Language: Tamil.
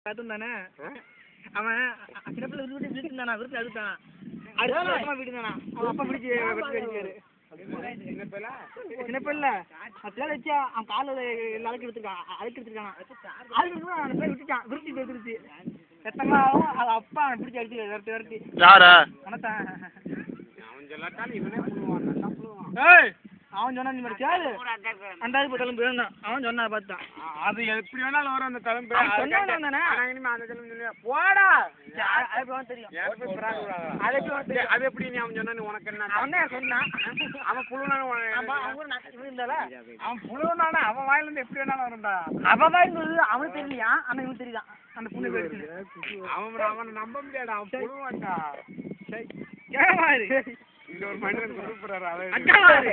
தானே அவன் சின்ன பிள்ளை விருது இருந்தானா விருது அழுத்தானா அடுத்த வீடு தானா அவன் அப்பா பிடிச்சி அடிச்சாரு சின்ன பிள்ளை அப்பெல்லாம் வச்சு அவன் காலில் அழுக்கு எடுத்துருக்கான் அந்த பேர் விட்டுட்டான் விருத்தி எடுத்துருச்சு எத்தனாவும் அது அப்பா அவன் பிடிச்சி அடிச்சு விரட்டி விரட்டி யாரா அவன் சொல்லாட்டாலும் இவனே புழுவான் நல்லா புழுவான். அவன் சொன்னா நீ மறைச்சாது அந்த தளம்பு வேணும் அவன் சொன்னா பார்த்தான் அது எப்படி வேணாலும் வரும் அந்த தளம்பு. சொன்னானே இனிமே அந்த தளம்பு இல்லையா போடா தெரியும் அது எப்படி நீ அவன் சொன்னா உனக்கு என்ன அவன் சொன்னான் அவன் புழுனானு அவன் புழுனானே அவன் வாயில இருந்து எப்படி வேணாலும் வரும்டா. அவன் வாய்ந்து அவனுக்கு தெரியலையா ஆனா இவன் தெரியுதான் அந்த புண்ணு பேருக்கு அவனை நம்ப முடியாடா அவன் புழுவான்டா. ஏமாறு இங்க ஒரு மனிதன் கூப்பிடுறாரு அவன் அக்காவாரு